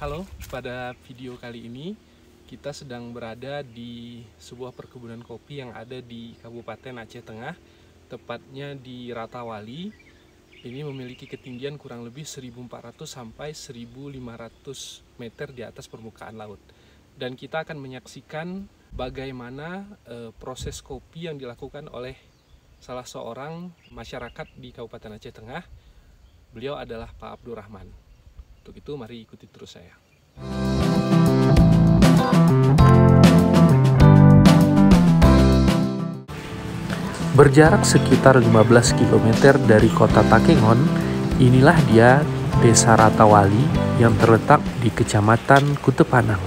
Halo, pada video kali ini kita sedang berada di sebuah perkebunan kopi yang ada di Kabupaten Aceh Tengah, tepatnya di Ratawali. Ini memiliki ketinggian kurang lebih 1.400 sampai 1.500 meter di atas permukaan laut. Dan kita akan menyaksikan bagaimana proses kopi yang dilakukan oleh salah seorang masyarakat di Kabupaten Aceh Tengah. Beliau adalah Pak Abdurrahman. Untuk itu mari ikuti terus saya. Berjarak sekitar 15 km dari kota Takengon, inilah dia Desa Ratawali yang terletak di Kecamatan Kutepanang.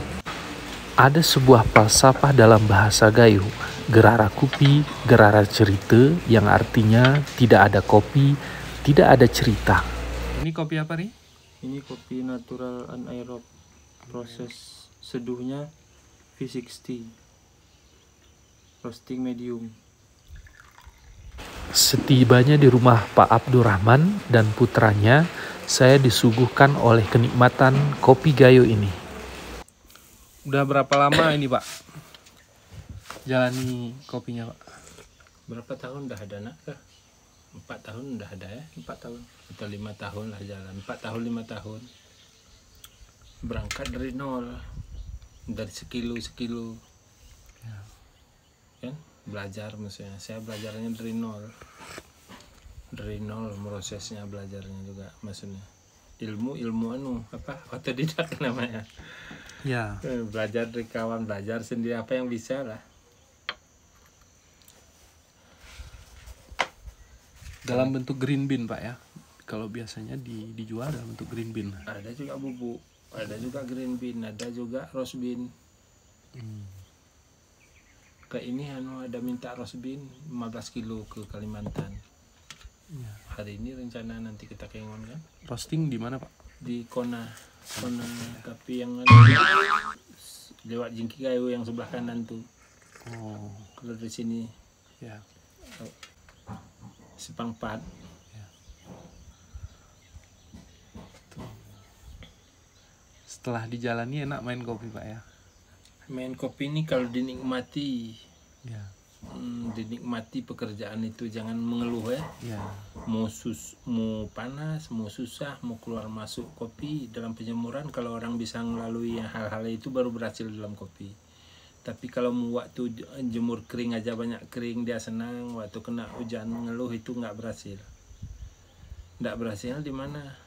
Ada sebuah falsafah dalam bahasa Gayo, gerara kupi, gerara cerita, yang artinya tidak ada kopi, tidak ada cerita. Ini kopi apa nih? Ini kopi natural anaerob, proses seduhnya V60, roasting medium. Setibanya di rumah Pak Abdurrahman dan putranya, saya disuguhkan oleh kenikmatan kopi Gayo ini. Udah berapa lama ini Pak jalani kopinya Pak? Berapa tahun udah ada nak? 4 tahun udah ada ya? 4 tahun atau 5 tahun lah jalan. 4 tahun 5 tahun. Berangkat dari nol, dari sekilo Ya. kan, belajar maksudnya. Saya belajarnya dari nol, prosesnya belajarnya juga maksudnya. Ilmu apa, otodidak namanya. Ya. Belajar dari kawan, belajar sendiri apa yang bisa lah. Dalam bentuk green bean Pak ya. Kalau biasanya dijual dalam bentuk green bean. Ada juga bubuk, ada juga green bean, ada juga roast bean. Kayak ini ada minta roast bean 15 kilo ke Kalimantan. Ya. Hari ini rencana nanti kita Takengon kan. Roasting di mana Pak? Di Kona Kapi yang lewat Jingki Gayo yang sebelah kanan tuh. Oh, Kalau di sini ya. Sepangpat. Ya. Setelah dijalani enak main kopi Pak ya. Main kopi ini kalau dinikmati, Ya. dinikmati pekerjaan itu, jangan mengeluh ya. Ya. Mau panas, mau susah, mau keluar masuk kopi dalam penjemuran, kalau orang bisa melalui hal-hal itu baru berhasil dalam kopi. Tapi kalau waktu jemur kering aja banyak kering dia senang, waktu kena hujan mengeluh itu nggak berhasil. Nggak berhasil di mana?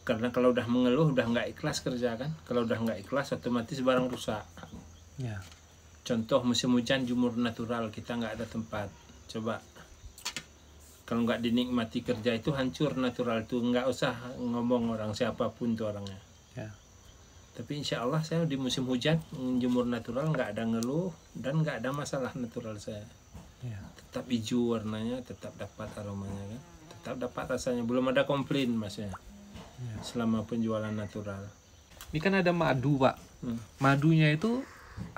Karena kalau udah mengeluh udah nggak ikhlas kerja kan. Kalau udah nggak ikhlas otomatis barang rusak. Ya. Contoh musim hujan jemur natural, kita nggak ada tempat. Coba kalau nggak dinikmati kerja itu hancur natural tuh, nggak usah ngomong orang siapapun tuh orangnya. Ya. Tapi insya Allah saya di musim hujan jemur natural nggak ada ngeluh dan nggak ada masalah natural saya. Ya. Tetap hijau warnanya, tetap dapat aromanya kan, tetap dapat rasanya, belum ada komplain maksudnya. Ya. Selama penjualan natural. Ini kan ada madu Pak. Madunya itu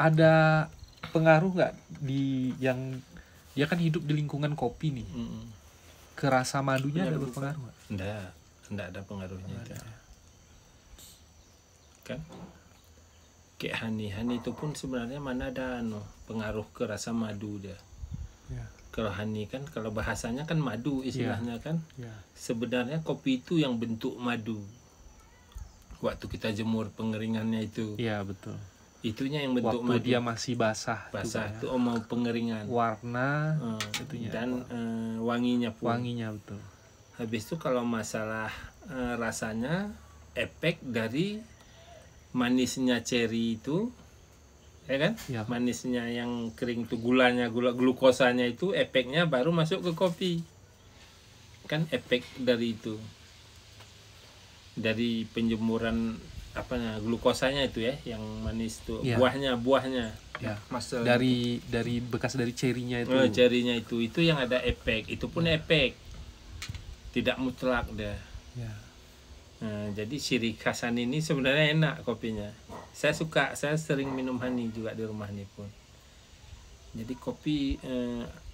ada pengaruh nggak di yang dia kan hidup di lingkungan kopi nih? Kerasa madunya ada berpengaruh nggak? Enggak ada pengaruhnya itu. Kan kayak honey itu pun sebenarnya mana ada pengaruh ke rasa madu dia. Ya. Kalau honey kan, kalau bahasanya kan madu istilahnya kan. Ya. Sebenarnya kopi itu yang bentuk madu. Waktu kita jemur pengeringannya itu. Iya betul. Itunya yang bentuk Waktu madu. dia masih basah Basah tuh, itu mau pengeringan. warna itunya Dan wanginya pun. wanginya betul. Habis itu kalau masalah rasanya, efek dari manisnya ceri itu, ya kan? Ya. Manisnya yang kering itu, gula glukosanya itu efeknya baru masuk ke kopi. Kan efek dari itu. Dari penjemuran glukosanya itu ya, yang manis itu. Ya. Buahnya. Ya. Masalah Dari bekas dari cerinya itu. cerinya itu yang ada efek. Itu pun efek. Tidak mutlak dia. Ya. Nah, jadi ciri khas honey ini sebenarnya enak kopinya. Saya suka, saya sering minum honey juga di rumah ini pun. Jadi kopi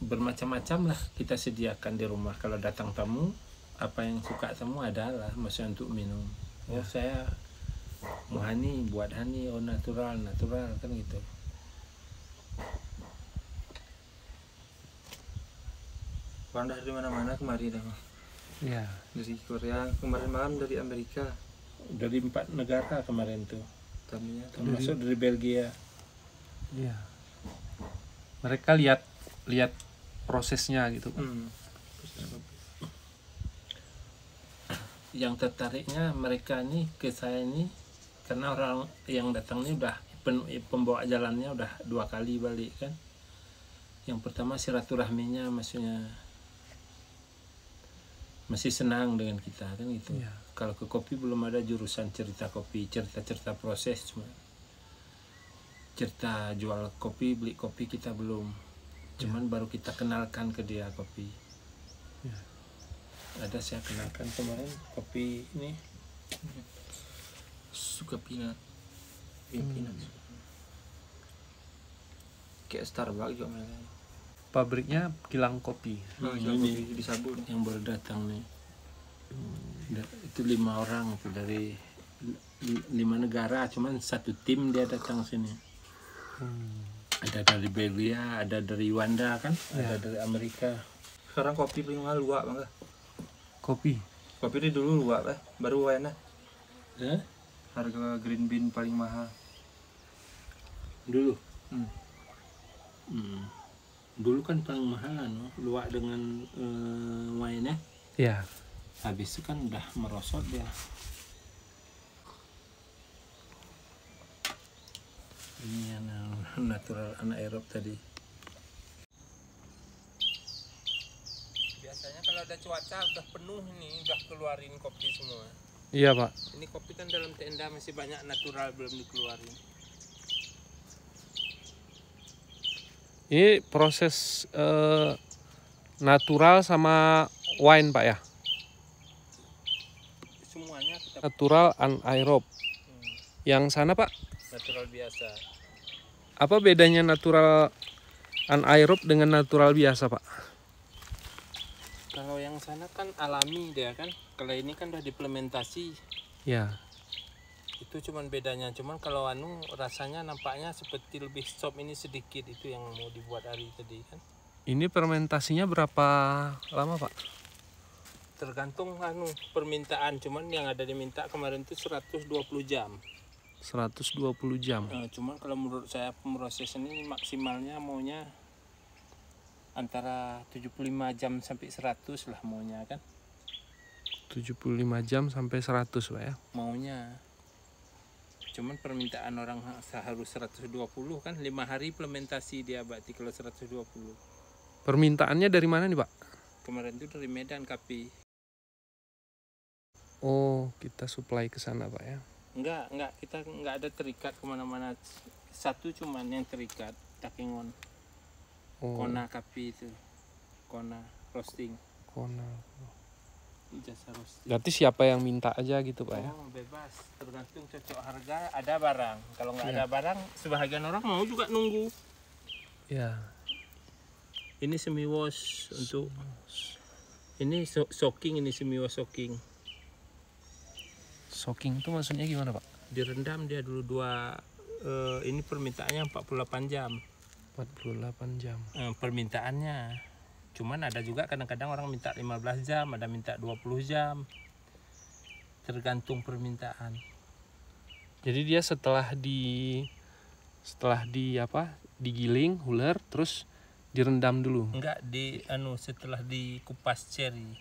bermacam-macam lah kita sediakan di rumah. Kalau datang tamu, apa yang suka tamu adalah maksudnya untuk minum. Oh saya mau honey buat honey, oh natural kan gitu. Bang dari mana-mana kemari dah. Ya. Dari Korea, kemarin malam dari Amerika. Dari 4 negara kemarin tuh, Taminya termasuk dari Belgia. Iya. Mereka lihat prosesnya gitu Pak. Yang tertariknya mereka nih ke saya ini karena orang yang datang ini udah pembawa jalannya udah 2 kali balik kan. Yang pertama silaturahminya, maksudnya masih senang dengan kita kan gitu. Iya. Kalau ke kopi belum ada jurusan cerita kopi, cerita proses, cuma cerita jual kopi, beli kopi kita belum. Cuman baru kita kenalkan ke dia kopi. Ya. Ada saya kenalkan kemarin kopi ini suka pinat. Pinat. Kayak Starbucks juga mainnya. Pabriknya kilang kopi. Ini di Sabun yang baru datang nih. Itu 5 orang itu dari 5 negara, cuman satu tim dia datang sini. Ada dari Belgia, ada dari Wanda kan, ada dari Amerika. Sekarang kopi paling mahal luak bang. Kopi. Kopi ini dulu luak baru enak. Hah? Harga green bean paling mahal. Dulu. Dulu kan paling mahal luak dengan wine ya. Ya. Habis itu kan udah merosot dia. Ini yang natural anaerob tadi. Biasanya kalau ada cuaca udah penuh ini, udah keluarin kopi semua. Iya Pak. Ini kopi kan dalam tenda masih banyak natural belum dikeluarin. Ini proses natural sama wine Pak ya? Semuanya kita Natural anaerob. Yang sana Pak, natural biasa. apa bedanya natural anaerob dengan natural biasa Pak? Kalau yang sana kan alami dia kan. Kalau ini kan udah diimplementasi. Ya. Itu cuman bedanya. Cuman kalau rasanya nampaknya seperti lebih soft ini sedikit, itu yang mau dibuat hari tadi kan. Ini fermentasinya berapa lama Pak? Tergantung permintaan, cuman yang ada diminta kemarin itu 120 jam. 120 jam. Cuman kalau menurut saya proses ini maksimalnya maunya antara 75 jam sampai 100 lah maunya kan. 75 jam sampai 100 Pak ya? Maunya. Cuman permintaan orang harus 120 kan, 5 hari implementasi dia berarti kalau 120. Permintaannya dari mana nih Pak? Kemarin itu dari Medan Kapi. Oh, kita supply ke sana Pak ya? Enggak, kita enggak ada terikat kemana-mana. Satu cuman yang terikat, Takengon. Oh, Kona Kapi itu. Kona roasting. Kona. Jasa roasting. Berarti siapa yang minta aja gitu Pak ya? Oh, bebas, tergantung cocok harga, ada barang. Kalau nggak Ya. ada barang, sebahagian orang mau juga nunggu. Ya. Ini semi wash untuk ini soaking, ini semi wash soaking. Soaking itu maksudnya gimana Pak? Direndam dia dulu ini permintaannya 48 jam. 48 jam. Permintaannya. Cuman ada juga kadang-kadang orang minta 15 jam, ada minta 20 jam. Tergantung permintaan. Jadi dia setelah digiling, huler, terus direndam dulu. Enggak setelah dikupas cherry,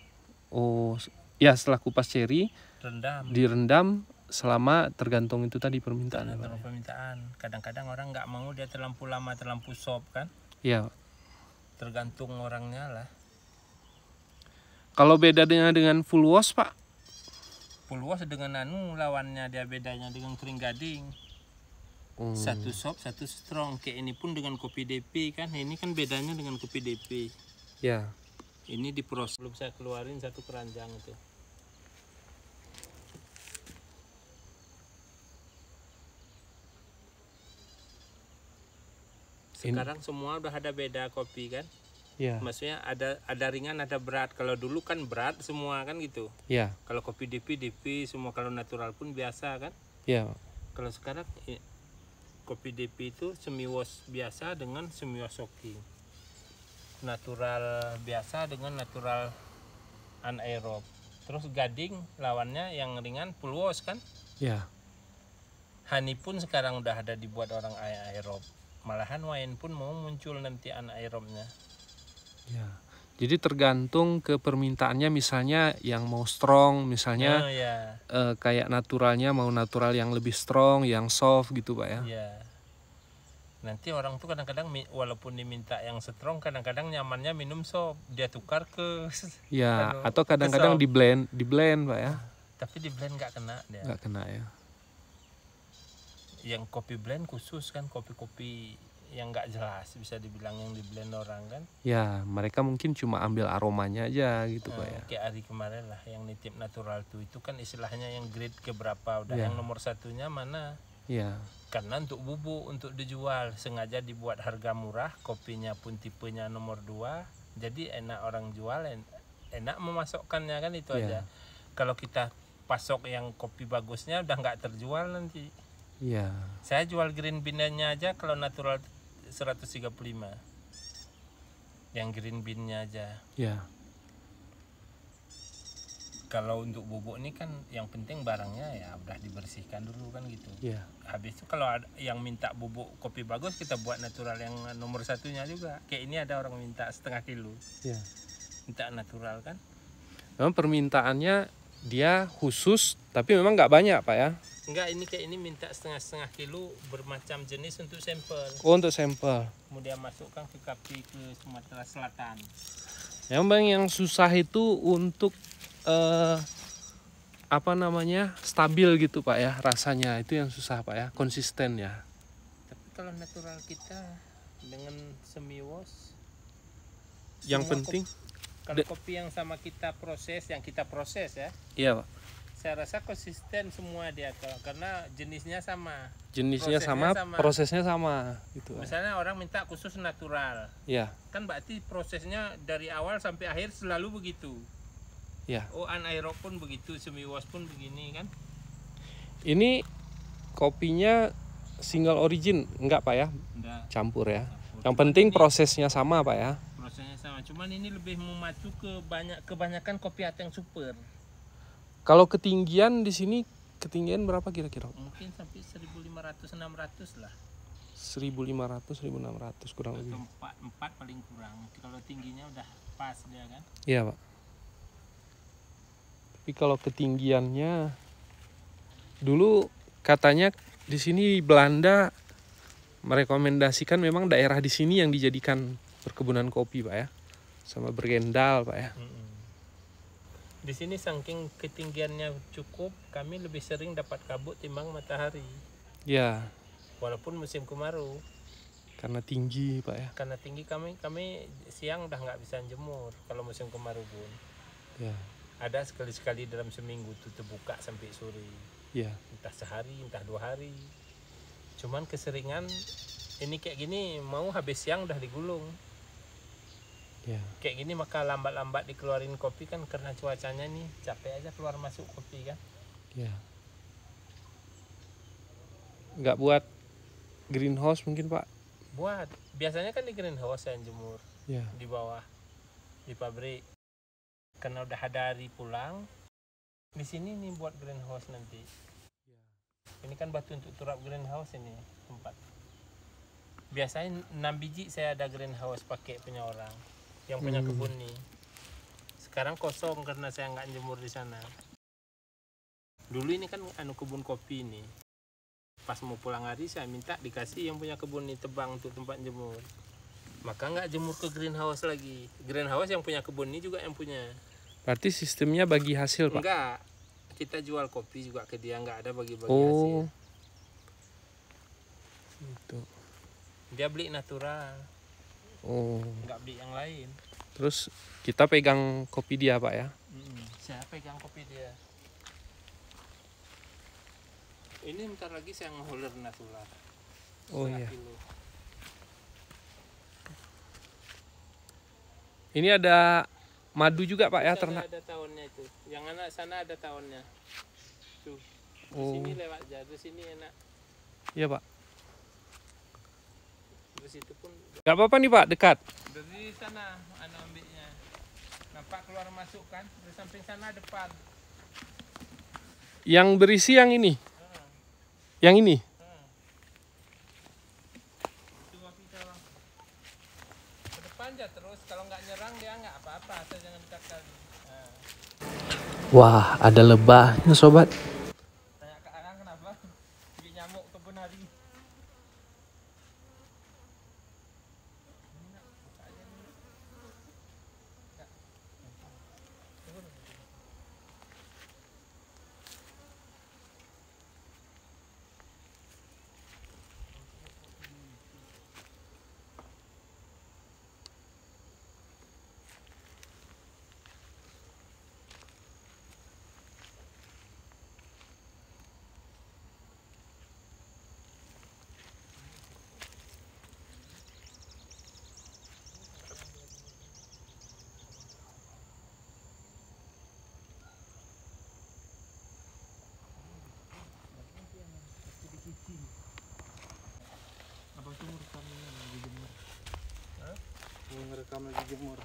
Oh, ya setelah kupas ceri rendam. direndam selama tergantung itu tadi permintaan. Tergantung permintaan. Kadang-kadang orang nggak mau dia terlampau lama, terlampau soft kan. Iya. Tergantung orangnya lah. Kalau beda dengan full wash Pak? Full wash dengan lawannya dia bedanya dengan kering gading. Satu soft, satu strong. Kayak ini pun dengan kopi DP kan. Ini kan bedanya dengan kopi DP. Ya. Ini diproses. Belum saya keluarin satu keranjang itu. Sekarang semua udah ada beda kopi kan. Ya. Maksudnya ada ringan, ada berat. Kalau dulu kan berat semua kan gitu. Ya. Kalau kopi DP, semua. Kalau natural pun biasa kan. Iya. Kalau sekarang kopi DP itu semi wash biasa dengan semi wash soaking. Natural biasa dengan natural anaerob. Terus gading lawannya yang ringan full wash kan. Iya. Honey pun sekarang udah ada dibuat orang anaerob. Malahan wine pun mau muncul nanti anaerobnya. Ya. Jadi tergantung ke permintaannya, misalnya yang mau strong, misalnya Ya. kayak naturalnya mau natural yang lebih strong, yang soft gitu Pak ya. Iya. Nanti orang tuh kadang-kadang walaupun diminta yang strong, kadang-kadang nyamannya minum soft, dia tukar ke Ya, anu, atau kadang-kadang ke soft. di blend Pak ya. Tapi di blend nggak kena dia. Nggak kena ya. Yang kopi blend khusus kan, kopi-kopi yang nggak jelas bisa dibilang yang di blend orang kan. Ya, mereka mungkin cuma ambil aromanya aja gitu Pak ya. Kayak hari kemarin lah yang nitip natural tuh, itu kan istilahnya yang grade keberapa udah, Ya. yang nomor satunya mana. Iya. Karena untuk bubuk, untuk dijual, sengaja dibuat harga murah, kopinya pun tipenya nomor 2, jadi enak orang jual, enak memasokkannya kan, itu Iya. aja. Kalau kita pasok yang kopi bagusnya udah nggak terjual nanti. Iya. Saya jual green bean-nya aja kalau natural 135. Yang green bean-nya aja. Iya. Kalau untuk bubuk ini kan yang penting barangnya ya udah dibersihkan dulu kan gitu. Iya. Habis itu kalau ada yang minta bubuk kopi bagus, kita buat natural yang nomor satunya juga. Kayak ini ada orang minta 1/2 kilo, Iya. minta natural kan. Memang permintaannya dia khusus, tapi memang nggak banyak Pak ya. Enggak, ini kayak ini minta 1/2 kilo bermacam jenis untuk sampel. Oh, untuk sampel. Kemudian masukkan ke KP ke Sumatera Selatan. Memang yang susah itu untuk stabil gitu Pak ya, rasanya itu yang susah Pak ya, konsisten ya. Tapi kalau natural kita dengan semi wash, Yang semua penting kalau kopi yang sama kita proses, yang kita proses ya, iya Pak, saya rasa konsisten semua dia karena jenisnya sama. jenisnya prosesnya sama, prosesnya sama gitu Pak. Misalnya orang minta khusus natural, Iya. kan berarti prosesnya dari awal sampai akhir selalu begitu. Iya. Oh, anaerob pun begitu, semi wash pun begini kan. Ini kopinya single origin enggak Pak ya? Enggak. Campur ya. Campur. Yang Cuman penting ini prosesnya sama Pak ya. prosesnya sama. Cuman ini lebih memacu ke kebanyakan kopi yang super. Kalau ketinggian di sini, ketinggian berapa kira-kira? Mungkin sampai 1.500-600 lah. 1.500-1.600 kurang lebih. Atau 4 paling kurang. Kalau tingginya udah pas dia kan. Iya Pak. Tapi kalau ketinggiannya, dulu katanya di sini Belanda merekomendasikan memang daerah di sini yang dijadikan perkebunan kopi Pak ya, sama Bergendal Pak ya. Di sini saking ketinggiannya cukup, kami lebih sering dapat kabut timbang matahari. Ya, Walaupun musim kemarau, karena tinggi Pak ya. karena tinggi kami siang udah nggak bisa jemur kalau musim kemarau pun. Ya, Ada sekali-sekali dalam seminggu tuh terbuka sampai sore, ya, entah sehari, entah 2 hari. Cuman keseringan ini kayak gini mau habis siang udah digulung. ya. Kayak gini maka lambat-lambat dikeluarin kopi kan karena cuacanya nih capek aja keluar masuk kopi kan. Ya. Nggak buat greenhouse mungkin Pak? Buat biasanya kan di greenhouse yang jemur Ya. di bawah di pabrik. Karena udah ada hari pulang di sini nih buat greenhouse nanti. Ini kan batu untuk turap greenhouse ini tempat. Biasanya 6 biji saya ada greenhouse pakai punya orang yang punya kebun nih. Sekarang kosong karena saya nggak jemur di sana. Dulu ini kan kebun kopi ini. Pas mau pulang hari saya minta dikasih yang punya kebun ini tebang untuk tempat jemur. Maka nggak jemur ke greenhouse lagi. Greenhouse yang punya kebun ini juga yang punya. Berarti sistemnya bagi hasil Pak? Enggak. Kita jual kopi juga ke dia, nggak ada bagi-bagi Oh. hasil. Itu. Dia beli natural, Oh. nggak beli yang lain. Terus kita pegang kopi dia Pak ya? Saya pegang kopi dia. Ini bentar lagi saya ngeholer natural. Oh 1/2 iya. kilo. Ini ada madu juga Pak ya, Sana ternak? ada tahunnya itu. Yang anak sana ada tahunnya. Tuh. Oh. Di sini lewat jalur sini enak. Iya Pak. Terus itu pun Gak apa-apa nih Pak, dekat. dari sana ambilnya. Nampak keluar masuk kan? Dari samping sana depan. Yang berisi yang ini. Yang ini. Itu api bang. Ke depan aja terus. Kalau nggak nyerang dia nggak apa-apa. Asal jangan dekat kali. Nah. Wah, ada lebahnya sobat. Tanya ke Arang kenapa? Gigi nyamuk kebun hari. Apa tuh merekamnya lagi jemur? Hah? Mau ngerekam lagi jemur.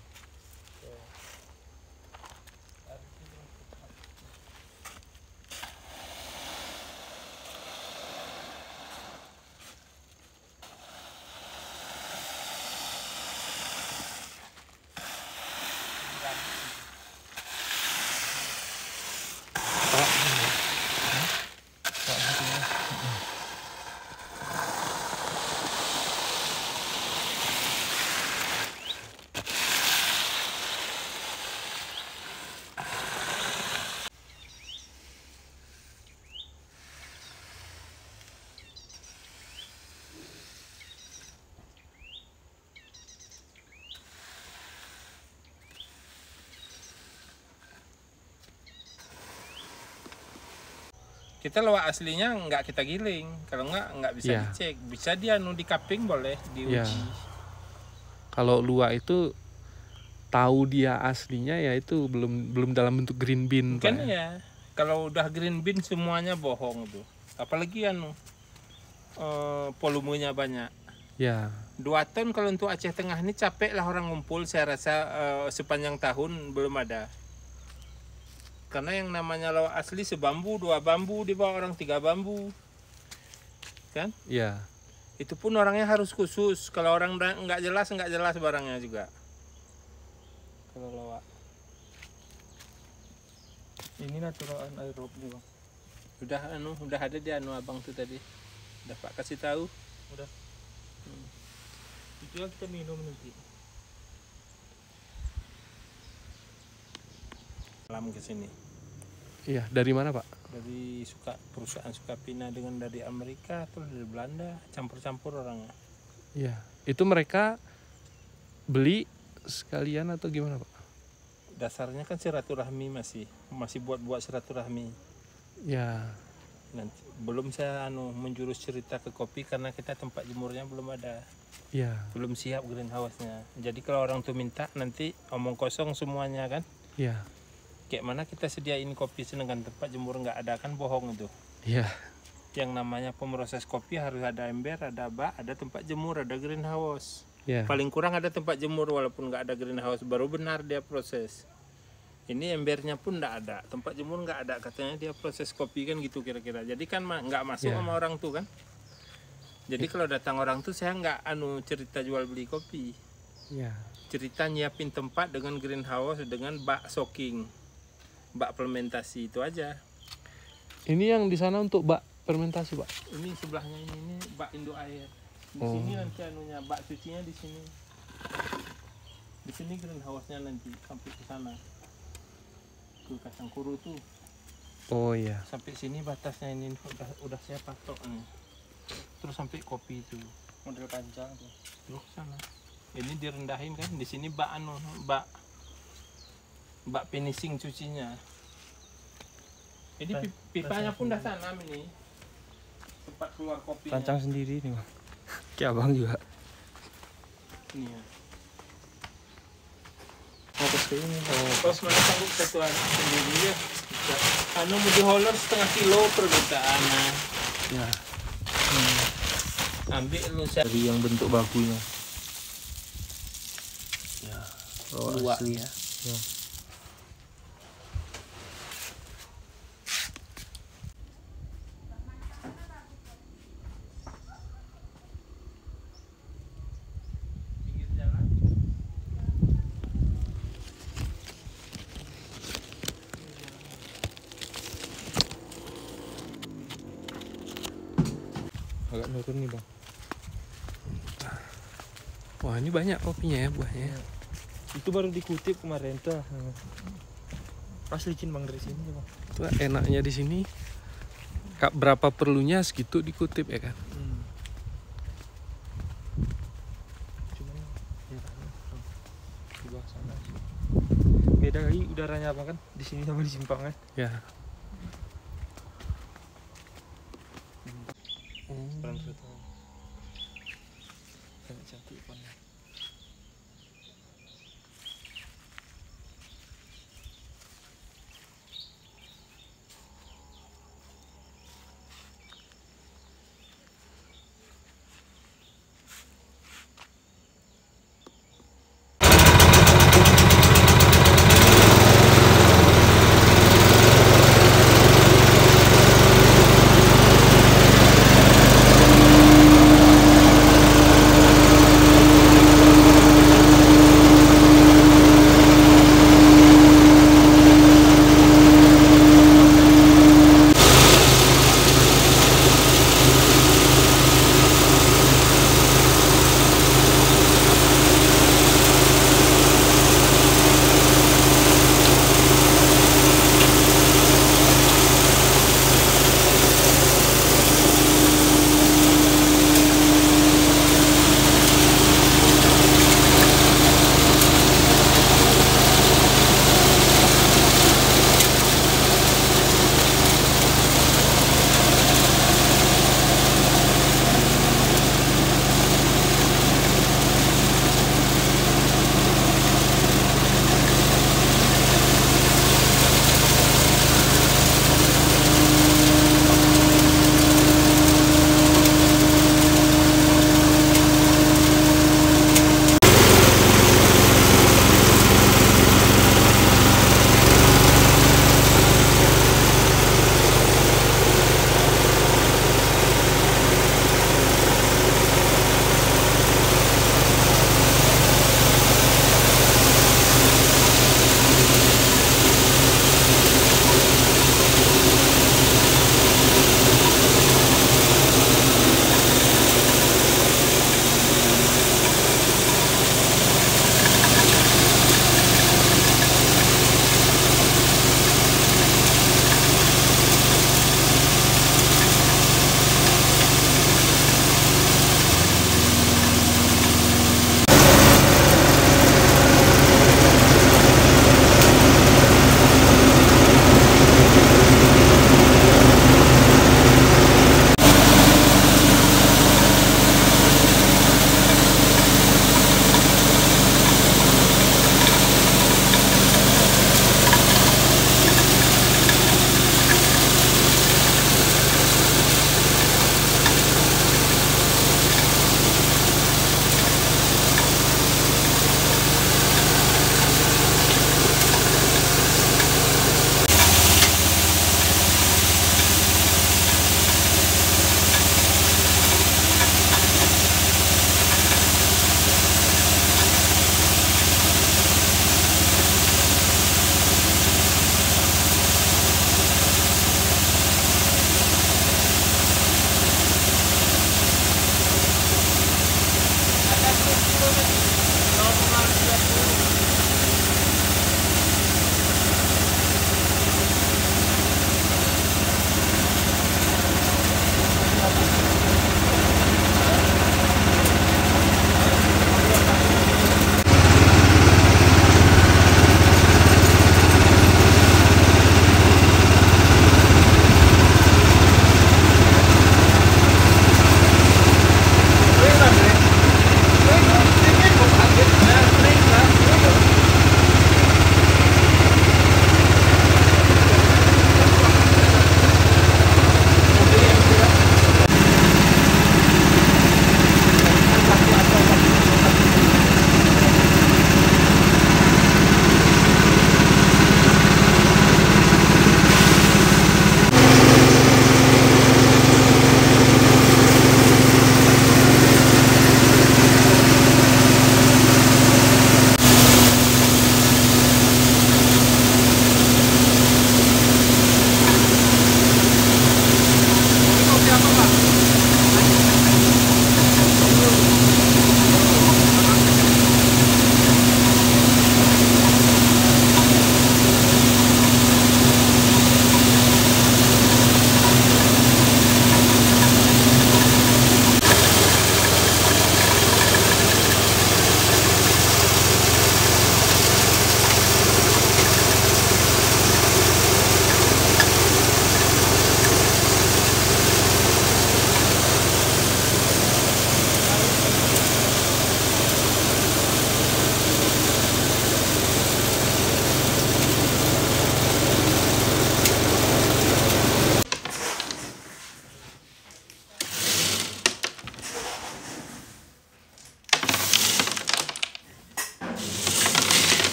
Kita lewat aslinya nggak kita giling, kalau nggak bisa Iya. dicek, bisa dia di cupping boleh diuji. Iya. Kalau luwak itu tahu dia aslinya ya itu belum dalam bentuk green bean Kan Pak. ya, kalau udah green bean semuanya bohong tuh, apalagi volumenya banyak. Ya, 2 ton kalau untuk Aceh Tengah ini capek lah orang ngumpul, saya rasa sepanjang tahun belum ada. Karena yang namanya lawak asli sebambu, 2 bambu di bawah orang 3 bambu. Kan? ya. Itu pun orangnya harus khusus. Kalau orang nggak jelas barangnya juga. Kalau lawak. Ini natural anaerob nih bang. Udah ada di abang tuh tadi. Udah Pak kasih tahu. Udah. Itu yang kita minum nanti. Malam ke sini. Iya, dari mana Pak? Dari perusahaan Sukapina dengan dari Amerika atau dari Belanda, campur-campur orangnya. Iya. Itu mereka beli sekalian atau gimana Pak? Dasarnya kan silaturahmi masih buat silaturahmi. Ya. Nanti belum saya menjurus cerita ke kopi karena kita tempat jemurnya belum ada. Ya. Belum siap greenhouse-nya. Jadi kalau orang tuh minta nanti omong kosong semuanya kan. Ya. Kayak mana kita sediain kopi sedangkan tempat jemur nggak ada, kan bohong itu. Ya. Yang namanya pemroses kopi harus ada ember, ada bak, ada tempat jemur, ada greenhouse. Ya. Paling kurang ada tempat jemur walaupun nggak ada greenhouse, baru benar dia proses. Ini embernya pun nggak ada, tempat jemur nggak ada, katanya dia proses kopi kan gitu kira-kira. Jadi kan nggak masuk Ya. sama orang tuh kan. Jadi kalau datang orang tuh saya nggak cerita jual beli kopi. Ya. Cerita nyiapin tempat dengan greenhouse dengan bak soaking, bak fermentasi, itu aja. Ini yang di sana untuk bak fermentasi Pak. Ini sebelahnya ini bak induk air. Di Oh. sini nanti bak cucinya di sini. Di sini greenhouse-nya nanti sampai ke sana. Ke kacang kuru tuh. Oh iya. Sampai sini batasnya ini udah saya patok nih. Terus sampai kopi itu. Model panjang tuh. Terus ke sana. Ini direndahin kan, di sini bak finishing cucinya. Ini pipanya pun udah tanam ini. Tempat keluar kopinya. Rancang sendiri nih bang. Kayak abang juga. Ini ya. Fokus ke ini. Terus mana sanggup satu anak sendiri ya. Anu mau diholor setengah kilo permintaan. Ya. Ambil lu Dari yang bentuk bakunya. Ya. Oh, Luak asli. ya. Ya. Agak nurun nih bang. Wah, ini banyak kopinya ya buahnya. Itu baru dikutip kemarin tuh. Pas licin bang dari sini bang. Itu enaknya di sini. Kak, berapa perlunya segitu dikutip ya kan? Cuman ya di bawah sana. Beda kali udaranya apa kan? Di sini sama di simpang kan? Ya. Kurang satu. Sangat cantik ikannya.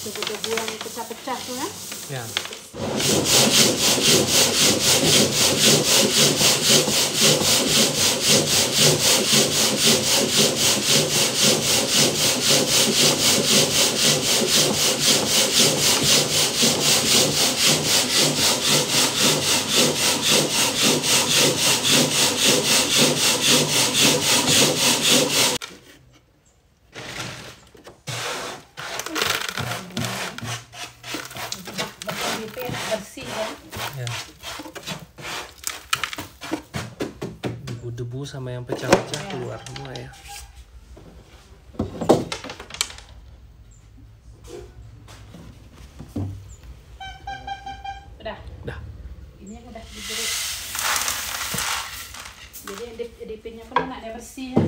debu-debu yang pecah-pecah tuh ya. Ya. Bersih ya. Ya. Debu-debu sama yang pecah-pecah keluar semua ya. Udah. Dah. Ini yang udah dijeruk. Jadi edipinnya pun enaknya bersih ya.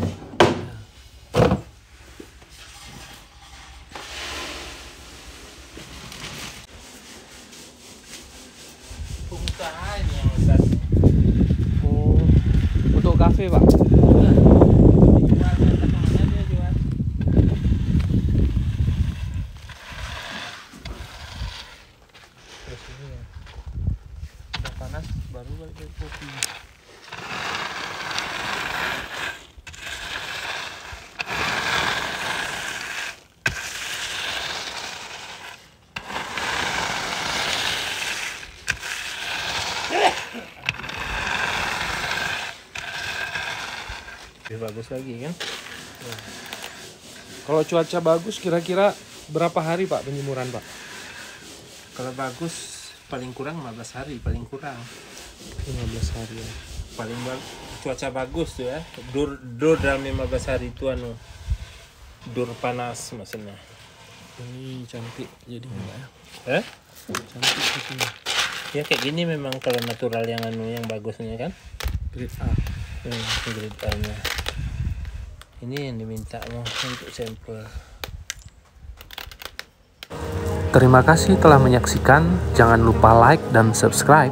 Pengusaha ini yang besar. Oh, untuk kafe Pak? Dijual, temannya dia jual. Terus ini ya. Udah panas baru balik ke kopi. Lebih bagus lagi kan? Kalau cuaca bagus kira-kira berapa hari Pak penjemuran Pak? Kalau bagus paling kurang 15 hari, paling kurang. 15 hari ya. Paling cuaca bagus tuh ya. Dur dalam 15 hari itu dur panas maksudnya. Ini cantik jadi enggak ya? Eh? Cantik sepertinya. Ya kayak gini memang kalau natural yang yang bagusnya kan. Grade A. Grade A-nya. Ini yang diminta untuk sampel. Terima kasih telah menyaksikan. Jangan lupa like dan subscribe.